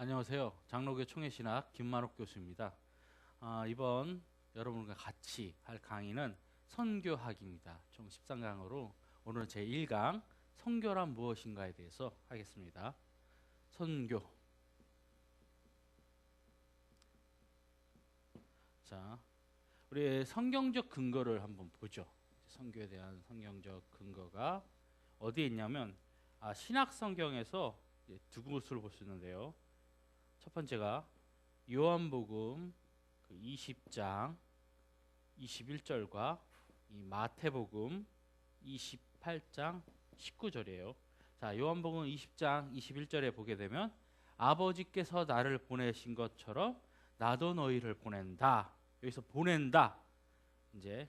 안녕하세요. 장로교 총회신학 김만옥 교수입니다. 이번 여러분과 같이 할 강의는 선교학입니다. 총 13강으로 오늘은 제1강 선교란 무엇인가에 대해서 하겠습니다. 선교. 자, 우리 성경적 근거를 한번 보죠. 선교에 대한 성경적 근거가 어디에 있냐면 신약 성경에서 두 곳을 볼 수 있는데요. 첫 번째가 요한복음 20장 21절과 이 마태복음 28장 19절이에요. 자, 요한복음 20장 21절에 보게 되면 아버지께서 나를 보내신 것처럼 나도 너희를 보낸다. 여기서 보낸다. 이제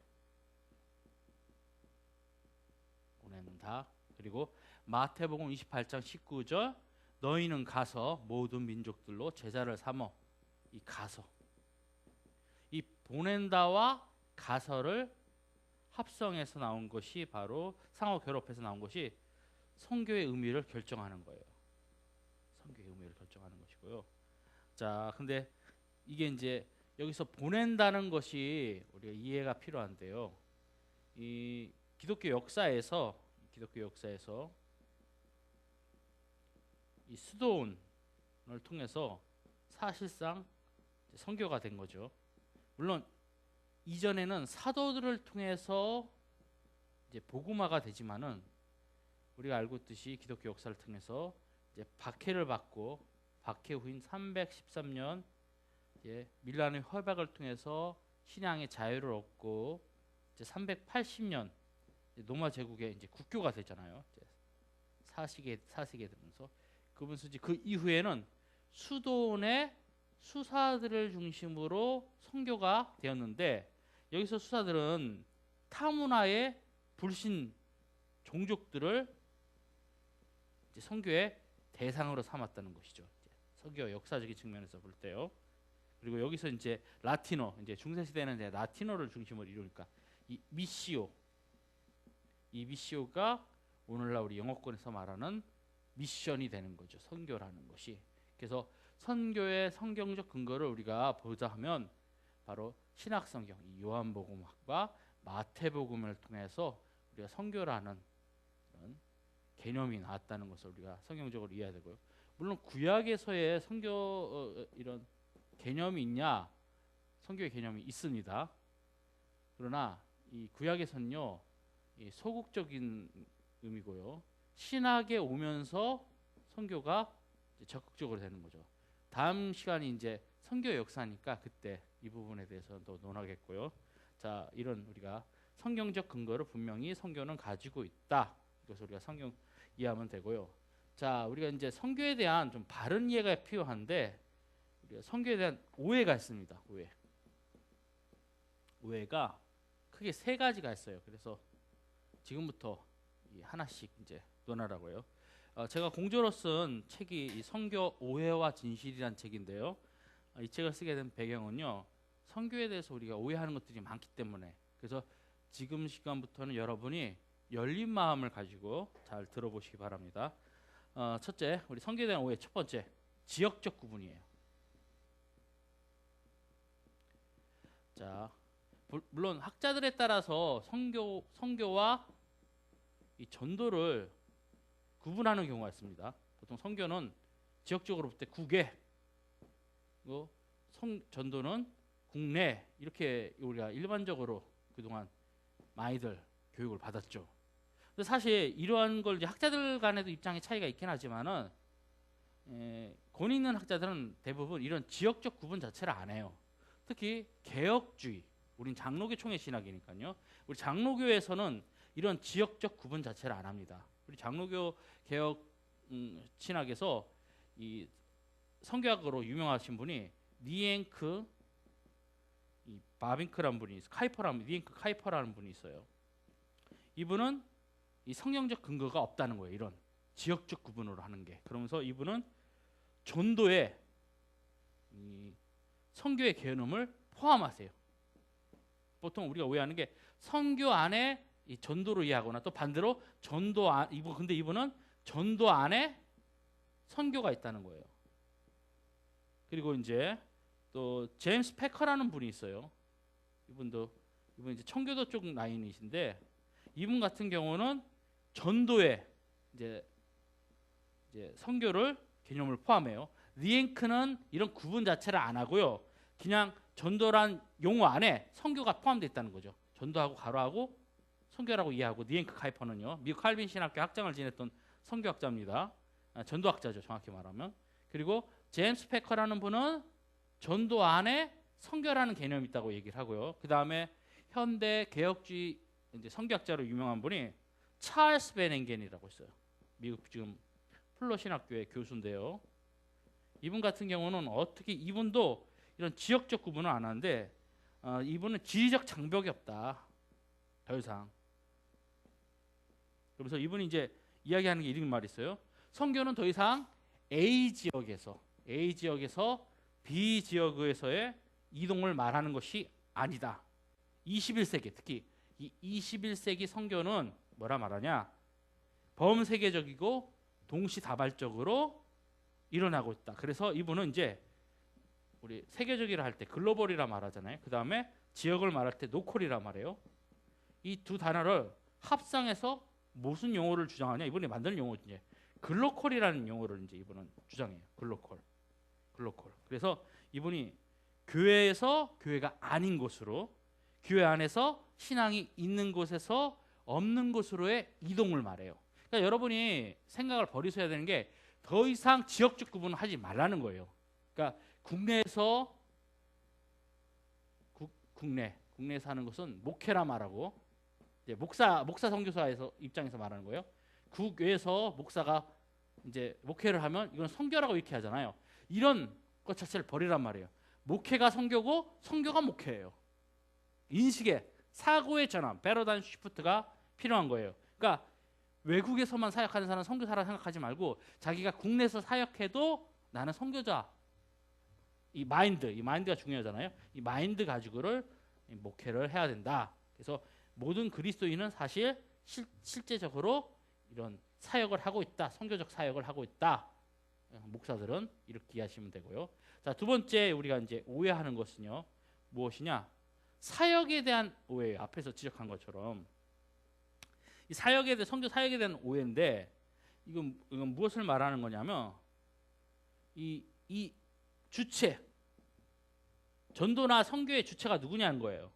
보낸다. 그리고 마태복음 28장 19절 너희는 가서 모든 민족들로 제자를 삼어. 이 가서, 이 보낸다와 가서를 합성해서 나온 것이 바로 상호 결합해서 나온 것이 선교의 의미를 결정하는 거예요. 선교의 의미를 결정하는 것이고요. 자, 근데 이게 이제 여기서 보낸다는 것이 우리가 이해가 필요한데요. 이 기독교 역사에서 이 수도원을 통해서 사실상 선교가 된 거죠. 물론 이전에는 사도들을 통해서 이제 복음화가 되지만은 우리가 알고 있듯이 기독교 역사를 통해서 이제 박해를 받고 박해 후인 313년 밀라노의 협약을 통해서 신앙의 자유를 얻고 이제 380년 로마 제국의 이제 국교가 되잖아요. 사시게 되면서 그 이후에는 수도원의 수사들을 중심으로 선교가 되었는데 여기서 수사들은 타문화의 불신 종족들을 이제 선교의 대상으로 삼았다는 것이죠. 선교 역사적인 측면에서 볼 때요. 그리고 여기서 이제 라틴어, 이제 중세 시대는 이제 라틴어를 중심으로 이루니까 이 미시오가 오늘날 우리 영어권에서 말하는 미션이 되는 거죠. 선교라는 것이. 그래서 선교의 성경적 근거를 우리가 보자 하면 바로 신약 성경, 이 요한복음과 마태복음을 통해서 우리가 선교라는 그런 개념이 나왔다는 것을 우리가 성경적으로 이해해야 되고요. 물론 구약에서의 선교 이런 개념이 있냐? 선교의 개념이 있습니다. 그러나 이 구약에서는요, 이 소극적인 의미고요. 신학에 오면서 선교가 이제 적극적으로 되는 거죠. 다음 시간이 이제 선교 역사니까 그때 이 부분에 대해서 더 논하겠고요. 자, 이런 우리가 성경적 근거를 분명히 선교는 가지고 있다. 이것을 우리가 성경 이해하면 되고요. 자, 우리가 이제 선교에 대한 좀 바른 이해가 필요한데 우리가 선교에 대한 오해가 있습니다. 오해가 크게 세 가지가 있어요. 그래서 지금부터 하나씩 이제 논하라고요. 제가 공저로 쓴 책이 이 선교 오해와 진실이란 책인데요. 이 책을 쓰게 된 배경은요, 선교에 대해서 우리가 오해하는 것들이 많기 때문에. 그래서 지금 시간부터는 여러분이 열린 마음을 가지고 잘 들어보시기 바랍니다. 첫째, 우리 선교에 대한 오해 첫 번째, 지역적 구분이에요. 자, 물론 학자들에 따라서 선교와 이 전도를 구분하는 경우가 있습니다. 보통 선교는 지역적으로 볼 때 국외, 전도는 국내, 이렇게 우리가 일반적으로 그동안 많이들 교육을 받았죠. 근데 사실 이러한 걸 이제 학자들 간에도 입장의 차이가 있긴 하지만은 권위 있는 학자들은 대부분 이런 지역적 구분 자체를 안 해요. 특히 개혁주의, 우린 장로교 총회 신학이니까요. 우리 장로교에서는 이런 지역적 구분 자체를 안 합니다. 우리 장로교 개혁 신학에서 이 선교학으로 유명하신 분이 니엥크 바빙크라는 분이 있어요. 니엥크 카이퍼라는 분이 있어요. 이분은 이 성경적 근거가 없다는 거예요. 이런 지역적 구분으로 하는 게. 그러면서 이분은 전도에 이 선교의 개념을 포함하세요. 보통 우리가 오해하는 게 선교 안에 이 전도로 이해하거나 또 반대로 근데 이분은 전도 안에 선교가 있다는 거예요. 그리고 이제 또 제임스 패커라는 분이 있어요. 이분 이제 청교도 쪽 라인이신데 이분 같은 경우는 전도에 이제 선교를 개념을 포함해요. 리앵크는 이런 구분 자체를 안 하고요. 그냥 전도란 용어 안에 선교가 포함되어 있다는 거죠. 전도하고 가로하고 선교라고 이해하고 리앵크 카이퍼는요. 미국 칼빈 신학교 학장을 지냈던 선교학자입니다. 전도학자죠, 정확히 말하면. 그리고 제임스 패커라는 분은 전도 안에 선교라는 개념이 있다고 얘기를 하고요. 그 다음에 현대 개혁주의 이제 선교학자로 유명한 분이 찰스 베넨겐이라고 있어요. 미국 지금 플러 신학교의 교수인데요. 이분 같은 경우는 어떻게 이분도 이런 지역적 구분을 안 하는데 이분은 지리적 장벽이 없다. 더 이상. 그래서 이분이 이제 이야기하는 게 이런 말이 있어요. 선교는 더 이상 A 지역에서 B 지역에서의 이동을 말하는 것이 아니다. 21세기 특히 이 21세기 선교는 뭐라 말하냐? 범세계적이고 동시다발적으로 일어나고 있다. 그래서 이분은 이제 우리 세계적이라 할 때 글로벌이라 말하잖아요. 그 다음에 지역을 말할 때 노컬이라 말해요. 이 두 단어를 합성해서 무슨 용어를 주장하냐? 이분이 만드는 용어 이제 글로컬이라는 용어를 이제 이분은 주장해요. 글로컬. 그래서 이분이 교회에서 교회가 아닌 곳으로, 교회 안에서 신앙이 있는 곳에서 없는 곳으로의 이동을 말해요. 그러니까 여러분이 생각을 버리셔야 되는 게 더 이상 지역적 구분을 하지 말라는 거예요. 그러니까 국내에서 국내에서 하는 것은 목회라 말하고, 이제 목사 선교사에서 입장에서 말하는 거예요. 국외에서 목사가 이제 목회를 하면 이건 선교라고 이렇게 하잖아요. 이런 것 자체를 버리란 말이에요. 목회가 선교고 선교가 목회예요. 인식의 사고의 전환, 패러다임 시프트가 필요한 거예요. 그러니까 외국에서만 사역하는 사람은 선교사라 생각하지 말고 자기가 국내에서 사역해도 나는 선교자. 이 마인드가 중요하잖아요. 이 마인드 가지고를 목회를 해야 된다. 그래서 모든 그리스도인은 사실 실제적으로 이런 사역을 하고 있다. 선교적 사역을 하고 있다. 목사들은 이렇게 이해하시면 되고요. 자, 두 번째 우리가 이제 오해하는 것은요. 무엇이냐? 사역에 대한 오해예요. 앞에서 지적한 것처럼. 이 선교 사역에 대한 오해인데 이건 무엇을 말하는 거냐면 이 주체, 전도나 선교의 주체가 누구냐는 거예요.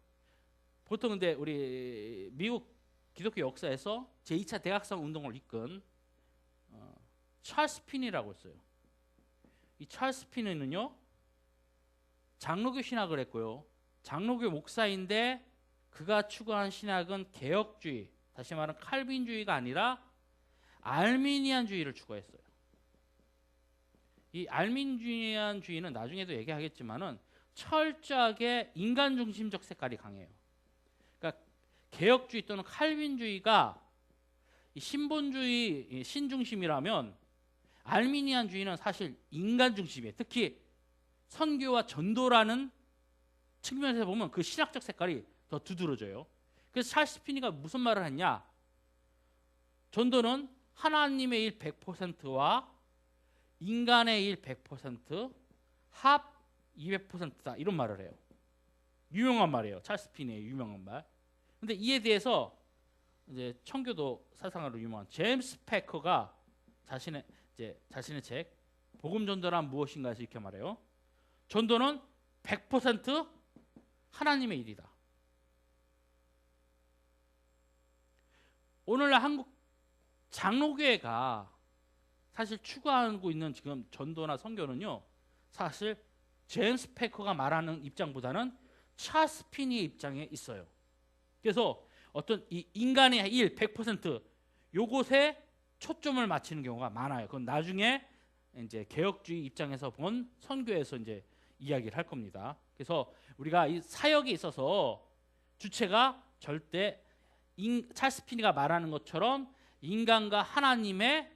보통 근데 우리 미국 기독교 역사에서 제2차 대각성 운동을 이끈 찰스 피니라고 있어요. 이 찰스 피니는요 장로교 신학을 했고요. 장로교 목사인데 그가 추구한 신학은 개혁주의, 다시 말하면 칼빈주의가 아니라 알미니안주의를 추구했어요. 이 알미니안주의는 나중에도 얘기하겠지만은 철저하게 인간 중심적 색깔이 강해요. 그러니까 개혁주의 또는 칼빈주의가 신본주의 신중심이라면 알미니안주의는 사실 인간 중심이에요. 특히 선교와 전도라는 측면에서 보면 그 신학적 색깔이 더 두드러져요. 그래서 찰스 피니가 무슨 말을 했냐? 전도는 하나님의 일 100%와 인간의 일 100% 합 200%다 이런 말을 해요. 유명한 말이에요. 찰스 피니의 유명한 말. 근데 이에 대해서 이제 청교도 사상가로 유명한 제임스 패커가 자신의 책 복음 전도란 무엇인가에서 이렇게 말해요. 전도는 100% 하나님의 일이다. 오늘날 한국 장로교회가 사실 추구하고 있는 지금 전도나 선교는요. 사실 제임스 패커가 말하는 입장보다는 찰스 피니의 입장에 있어요. 그래서 어떤 이 인간의 일 100% 요것에 초점을 맞추는 경우가 많아요. 그건 나중에 이제 개혁주의 입장에서 본 선교에서 이제 이야기를 할 겁니다. 그래서 우리가 이 사역에 있어서 주체가 절대 찰스 피니가 말하는 것처럼 인간과 하나님의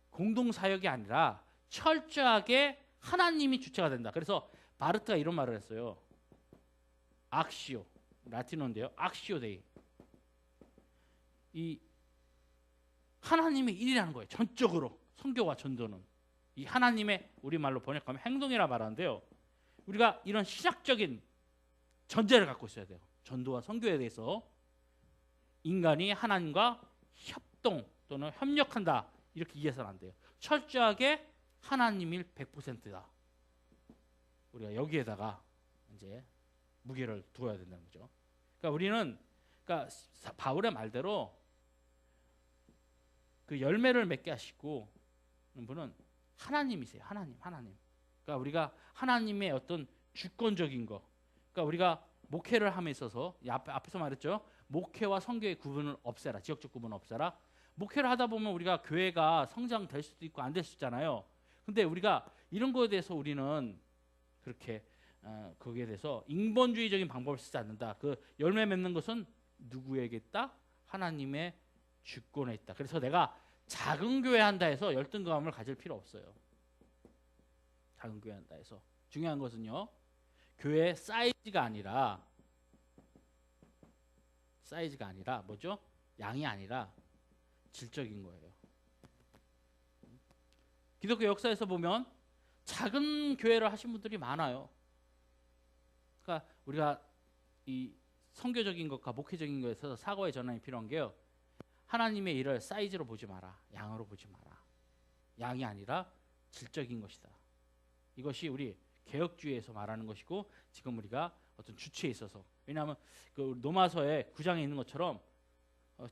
공동 사역이 아니라 철저하게 하나님이 주체가 된다. 그래서 바르트가 이런 말을 했어요. 악시오, 라틴어인데요. 악시오 데이. 이 하나님의 일이라는 거예요. 전적으로 선교와 전도는. 이 하나님의 우리말로 번역하면 행동이라 말하는데요. 우리가 이런 신학적인 전제를 갖고 있어야 돼요. 전도와 선교에 대해서 인간이 하나님과 협동 또는 협력한다 이렇게 이해해서는 안 돼요. 철저하게 하나님일 100%다. 우리가 여기에다가 이제 무게를 두어야 된다는 거죠. 그러니까 우리는 그러니까 바울의 말대로 그 열매를 맺게 하시고 분은 하나님이세요. 하나님. 그러니까 우리가 하나님의 어떤 주권적인 거. 그러니까 우리가 목회를 함에 있어서 앞에서 말했죠. 목회와 선교의 구분을 없애라. 지역적 구분을 없애라. 목회를 하다 보면 우리가 교회가 성장될 수도 있고 안 될 수도 있잖아요. 근데 우리가 이런 거에 대해서 우리는 그렇게 거기에 대해서 인본주의적인 방법을 쓰지 않는다. 그 열매 맺는 것은 누구에게 있다? 하나님의 주권에 있다. 그래서 내가 작은 교회 한다 해서 열등감을 가질 필요 없어요. 작은 교회 한다 해서 중요한 것은요. 교회 사이즈가 아니라 뭐죠? 양이 아니라 질적인 거예요. 기독교 역사에서 보면 작은 교회를 하신 분들이 많아요. 그러니까 우리가 이 선교적인 것과 목회적인 것에서 사고의 전환이 필요한 게요. 하나님의 일을 사이즈로 보지 마라. 양으로 보지 마라. 양이 아니라 질적인 것이다. 이것이 우리 개혁주의에서 말하는 것이고 지금 우리가 어떤 주체에 있어서 왜냐하면 그 로마서의 9장에 있는 것처럼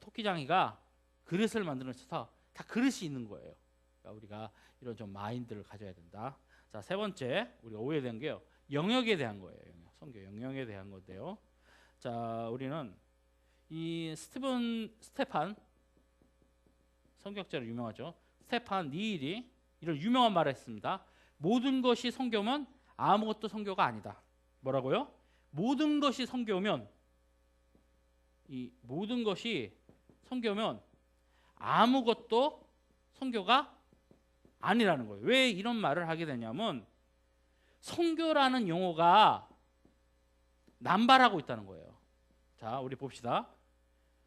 토끼장이가 그릇을 만들어서 다 그릇이 있는 거예요. 그러니까 우리가 이런 좀 마인드를 가져야 된다. 자, 세 번째 우리가 오해된 게요. 영역에 대한 거예요. 선교 영역에 대한 건데요. 자, 우리는 이 스테판 성격자로 유명하죠. 스테판 니일이 이런 유명한 말을 했습니다. 모든 것이 선교면 아무것도 선교가 아니다. 뭐라고요? 모든 것이 선교면 이 모든 것이 선교면 아무것도 선교가 아니라는 거예요. 왜 이런 말을 하게 되냐면 선교라는 용어가 남발하고 있다는 거예요. 자, 우리 봅시다.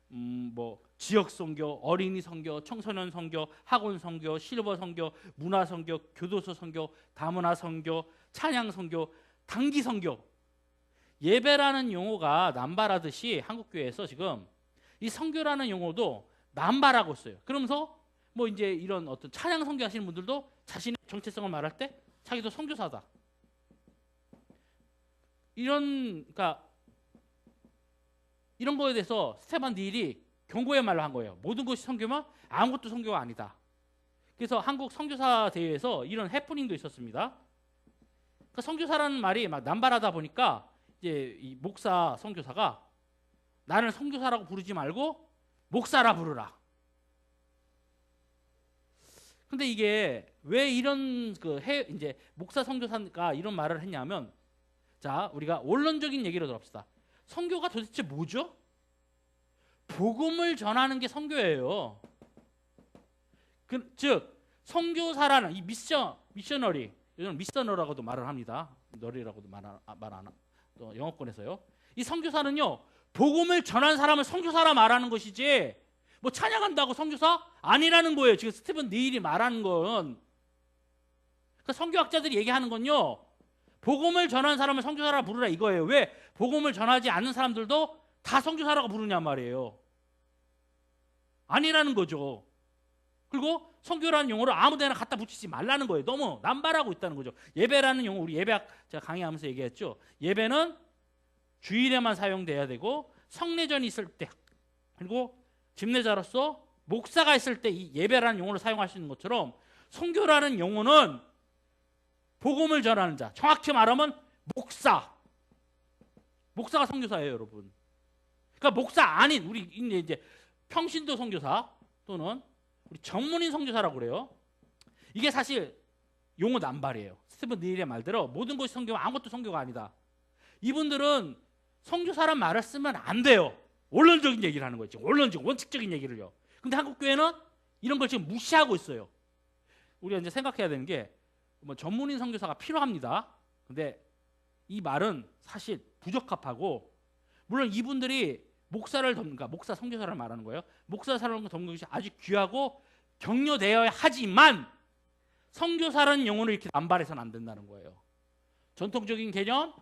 뭐 지역 선교, 어린이 선교, 청소년 선교, 학원 선교, 실버 선교, 문화 선교, 교도소 선교, 다문화 선교, 찬양 선교, 단기 선교. 예배라는 용어가 남발하듯이 한국 교회에서 지금 이 선교라는 용어도 남발하고 있어요. 그러면서 뭐 이제 이런 어떤 찬양 선교 하시는 분들도 자신의 정체성을 말할 때 자기도 선교사다. 그러니까 이런 거에 대해서 스테반 니일이 경고의 말로 한 거예요. 모든 것이 선교면 아무것도 선교가 아니다. 그래서 한국 선교사 대회에서 이런 해프닝도 있었습니다. 그러니까 선교사라는 말이 막 남발하다 보니까 이제 이 목사 선교사가 나를 선교사라고 부르지 말고 목사라 부르라. 근데 이게 왜 이런 이제 목사 선교사가 이런 말을 했냐면 자, 우리가 원론적인 얘기로 들어봅시다. 선교가 도대체 뭐죠? 복음을 전하는 게 선교예요. 즉 선교사라는 이 미셔너리, 요즘 미셔너라고도 말을 합니다. 너리라고도 말 안 또 영어권에서요. 이 선교사는요, 복음을 전한 사람을 선교사라 말하는 것이지 뭐 찬양한다고 선교사 아니라는 거예요. 지금 스티븐 니일이 말하는 건. 그러니까 선교학자들이 얘기하는 건요, 복음을 전하는 사람을 선교사라 부르라 이거예요. 왜? 복음을 전하지 않는 사람들도 다 선교사라고 부르냔 말이에요. 아니라는 거죠. 그리고 선교라는 용어를 아무데나 갖다 붙이지 말라는 거예요. 너무 남발하고 있다는 거죠. 예배라는 용어, 우리 예배학 제가 강의하면서 얘기했죠. 예배는 주일에만 사용돼야 되고 성례전이 있을 때, 그리고 집례자로서 목사가 있을 때 이 예배라는 용어를 사용할 수 있는 것처럼 선교라는 용어는 복음을 전하는 자, 정확히 말하면 목사가 선교사예요, 여러분. 그러니까 목사 아닌 우리 이제 평신도 선교사 또는 우리 전문인 선교사라고 그래요. 이게 사실 용어 남발이에요. 스티븐 니일의 말대로 모든 것이 선교면 아무것도 선교가 아니다. 이분들은 선교사란 말을 쓰면 안 돼요. 원론적인 얘기를 하는 거죠. 원칙적인 얘기를요. 근데 한국 교회는 이런 걸 지금 무시하고 있어요. 우리가 이제 생각해야 되는 게 뭐 전문인 선교사가 필요합니다. 근데 이 말은 사실 부적합하고, 물론 이분들이 그러니까 목사 선교사를 말하는 거예요. 목사 사람을 돕는 것이 아주 귀하고 격려되어야 하지만 선교사라는 용어를 이렇게 남발해서는 안 된다는 거예요. 전통적인 개념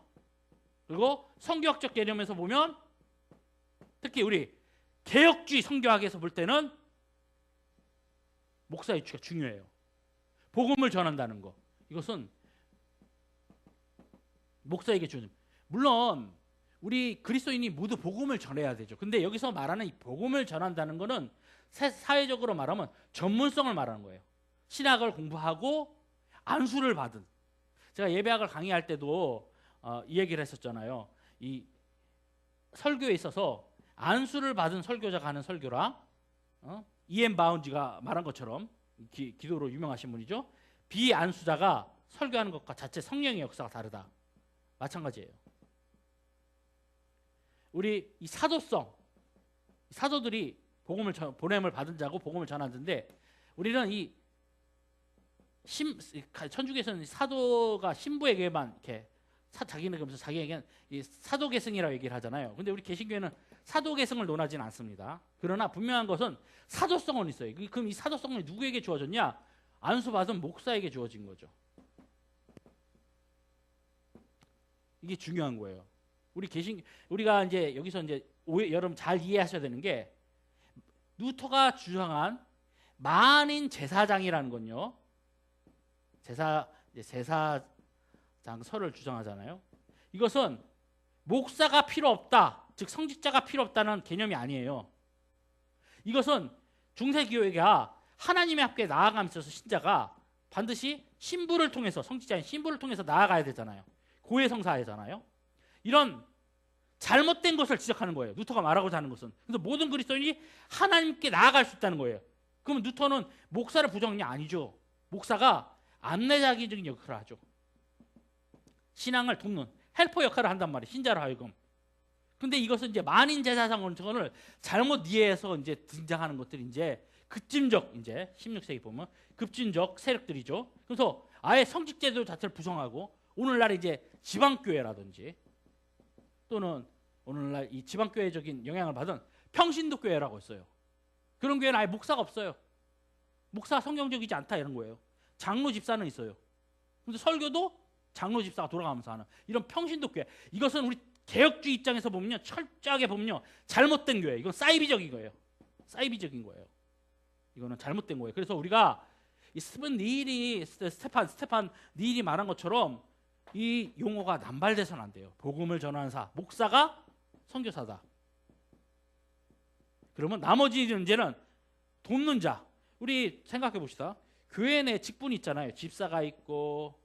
그리고 성교학적 개념에서 보면 특히 우리 개혁주의 성교학에서 볼 때는 목사의 위치가 중요해요. 복음을 전한다는 거. 이것은 목사에게 주는. 물론 우리 그리스도인이 모두 복음을 전해야 되죠. 근데 여기서 말하는 이 복음을 전한다는 거는 사회적으로 말하면 전문성을 말하는 거예요. 신학을 공부하고 안수를 받은. 제가 예배학을 강의할 때도 이 얘기를 했었잖아요. 이 설교에 있어서 안수를 받은 설교자가 하는 설교랑 이엠 바운지가 말한 것처럼 기도로 유명하신 분이죠. 비안수자가 설교하는 것과 자체 성령의 역사가 다르다. 마찬가지예요. 우리 이 사도성, 사도들이 보냄을 받은 자고 복음을 전하는데 우리는 이 천주교에서는 사도가 신부에게만 이렇게 자기는 그러면서 자기에게는 이 사도계승이라고 얘기를 하잖아요. 근데 우리 개신교회는 사도계승을 논하지는 않습니다. 그러나 분명한 것은 사도성은 있어요. 그럼 이 사도성은 누구에게 주어졌냐? 안수받은 목사에게 주어진 거죠. 이게 중요한 거예요. 우리가 이제 여기서 이제 여러분 잘 이해하셔야 되는 게 루터가 주장한 만인 제사장이라는 건요. 제사장설을 주장하잖아요. 이것은 목사가 필요 없다, 즉 성직자가 필요 없다는 개념이 아니에요. 이것은 중세교회가 하나님의 앞에 나아가면서 신자가 반드시 신부를 통해서 성직자인 신부를 통해서 나아가야 되잖아요. 고해성사하잖아요. 이런 잘못된 것을 지적하는 거예요. 루터가 말하고자 하는 것은. 그래서 모든 그리스도인이 하나님께 나아갈 수 있다는 거예요. 그러면 루터는 목사를 부정한 게 아니죠. 목사가 안내자적인 역할을 하죠. 신앙을 돕는 헬퍼 역할을 한단 말이에요. 신자로 하여금. 근데 이것은 이제 만인 제사장을 잘못 이해해서 이제 등장하는 것들이 이제 급진적 이제 16세기 보면 급진적 세력들이죠. 그래서 아예 성직제도 자체를 부정하고 오늘날 이제 지방교회라든지 또는 오늘날 이 지방교회적인 영향을 받은 평신도교회라고 있어요. 그런 교회는 아예 목사가 없어요. 목사 성경적이지 않다 이런 거예요. 장로 집사는 있어요. 근데 설교도 장로 집사가 돌아가면서 하는 이런 평신도교회. 이것은 우리 개혁주의 입장에서 보면요, 철저하게 보면요, 잘못된 교회. 이건 사이비적인 거예요. 사이비적인 거예요. 이거는 잘못된 거예요. 그래서 우리가 이 스테판 니일이 말한 것처럼 이 용어가 남발돼서는 안 돼요. 복음을 전하는 목사가 선교사다. 그러면 나머지 이제는 돕는 자. 우리 생각해 봅시다. 교회 내 직분이 있잖아요. 집사가 있고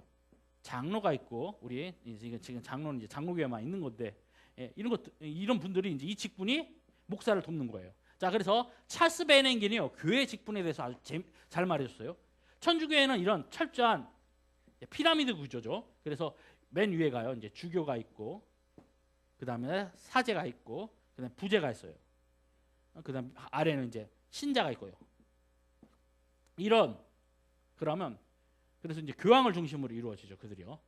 장로가 있고 우리 지금 장로는 이제 장로교회만 있는 건데 이런 분들이 이제 이 직분이 목사를 돕는 거예요. 자, 그래서 찰스 베넨긴이요 교회 직분에 대해서 아주 잘 말해줬어요. 천주교회는 이런 철저한 피라미드 구조죠. 그래서 맨 위에 가요. 이제 주교가 있고 그 다음에 사제가 있고 그 다음에 부제가 있어요. 그 다음 아래는 이제 신자가 있고요. 그러면 그래서 이제 교황을 중심으로 이루어지죠. 그들이요.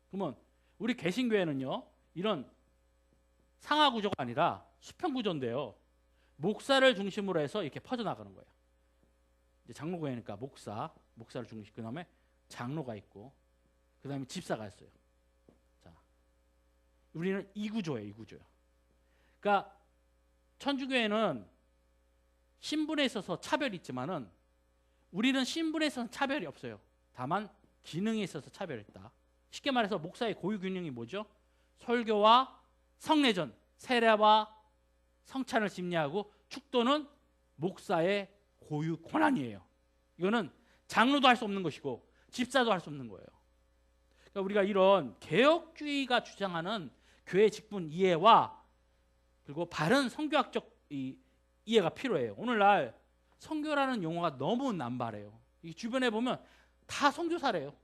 그러면 우리 개신교회는요 이런 상하 구조가 아니라 수평 구조인데요. 목사를 중심으로 해서 이렇게 퍼져나가는 거예요. 이제 장로교회니까 목사를 중심, 그 다음에 장로가 있고 그 다음에 집사가 있어요. 자, 우리는 이 구조예요. 그러니까 천주교회는 신분에 있어서 차별이 있지만은 우리는 신분에 있어서 차별이 없어요. 다만 기능에 있어서 차별이 있다. 쉽게 말해서 목사의 고유 기능이 뭐죠? 설교와 성례전, 세례와 성찬을 집례하고 축도는 목사의 고유 권한이에요. 이거는 장로도 할 수 없는 것이고 집사도 할 수 없는 거예요. 그러니까 우리가 이런 개혁주의가 주장하는 교회 직분 이해와 그리고 바른 성교학적 이해가 필요해요. 오늘날 선교라는 용어가 너무 남발해요. 이 주변에 보면 다 선교사래요.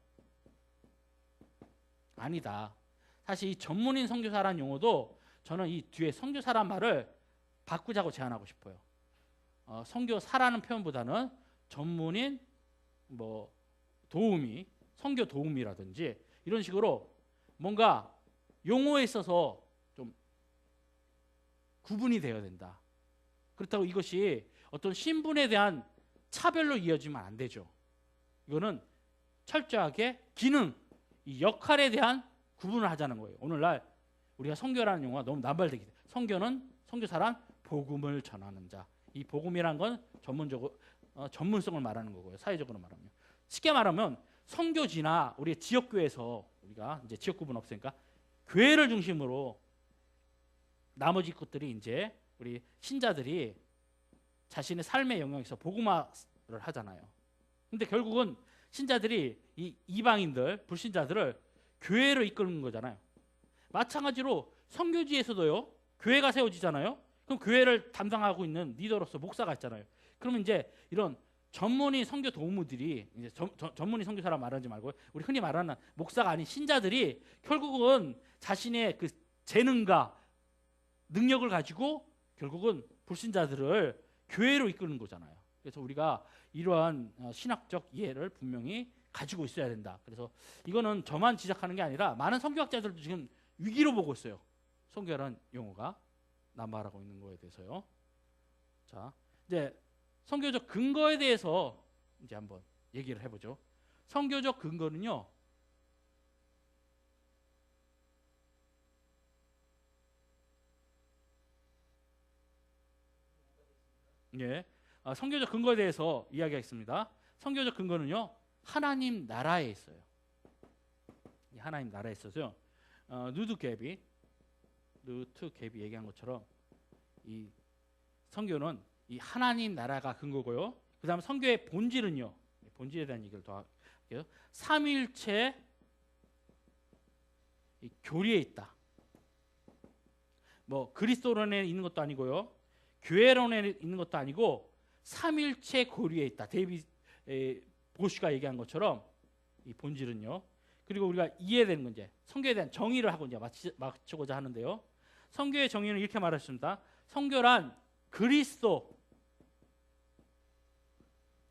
아니다. 사실 이 전문인 선교사라는 용어도 저는 이 뒤에 선교사란 말을 바꾸자고 제안하고 싶어요. 선교사라는 표현보다는 전문인 도우미, 선교 도우미라든지 이런 식으로 뭔가 용어에 있어서 좀 구분이 되어야 된다. 그렇다고 이것이 어떤 신분에 대한 차별로 이어지면 안 되죠. 이거는 철저하게 기능, 이 역할에 대한 구분을 하자는 거예요. 오늘날 우리가 선교라는 용어가 너무 남발되기 때문에 선교는 선교사란 복음을 전하는 자. 이 복음이란 건 전문적으로 전문성을 말하는 거고요. 사회적으로 말하면 쉽게 말하면 선교지나 우리 지역교회에서 우리가 이제 지역 구분 없으니까 교회를 중심으로 나머지 것들이 이제 우리 신자들이 자신의 삶의 영역에서 복음화를 하잖아요. 근데 결국은 신자들이 이 이방인들, 불신자들을 교회로 이끄는 거잖아요. 마찬가지로 선교지에서도요. 교회가 세워지잖아요. 그럼 교회를 담당하고 있는 리더로서 목사가 있잖아요. 그러면 이제 이런 전문의 선교 도우무들이 이제 전문의 선교사라 말하지 말고 우리 흔히 말하는 목사가 아닌 신자들이 결국은 자신의 그 재능과 능력을 가지고 결국은 불신자들을 교회로 이끄는 거잖아요. 그래서 우리가 이러한 신학적 이해를 분명히 가지고 있어야 된다. 그래서 이거는 저만 지적하는 게 아니라 많은 선교학자들도 지금 위기로 보고 있어요. 선교라는 용어가 남발하고 있는 거에 대해서요. 자, 이제 선교적 근거에 대해서 이제 한번 얘기를 해보죠. 선교적 근거는요. 예, 선교적 근거에 대해서 이야기하겠습니다. 선교적 근거는요. 하나님 나라에 있어요. 하나님 나라에 있어서요. 누트 갭이 얘기한 것처럼 이 선교는 이 하나님 나라가 근거고요. 그 다음 선교의 본질은요. 본질에 대한 얘기를 더 할게요. 삼위일체 교리에 있다. 뭐 그리스도론에 있는 것도 아니고요. 교회론에 있는 것도 아니고 삼위일체 교리에 있다. 데이비드 보슈가 얘기한 것처럼 이 본질은요. 그리고 우리가 이해되는 건 이제 선교에 대한 정의를 하고 이제 마치고자 하는데요. 선교의 정의는 이렇게 말했습니다. 선교란 그리스도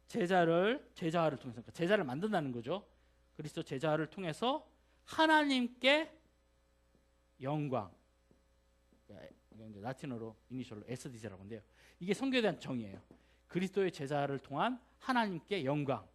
제자를 통해서 그러니까 제자를 만든다는 거죠. 그리스도 제자를 통해서 하나님께 영광. 이제 라틴어로 이니셜로 SD제라고 하는데요. 이게 선교에 대한 정의예요. 그리스도의 제자를 통한 하나님께 영광.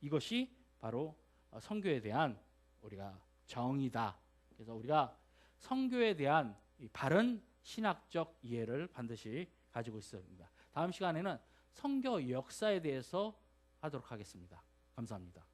이것이 바로 선교에 대한 우리가 정의다. 그래서 우리가 선교에 대한 바른 신학적 이해를 반드시 가지고 있어야 됩니다. 다음 시간에는 선교 역사에 대해서 하도록 하겠습니다. 감사합니다.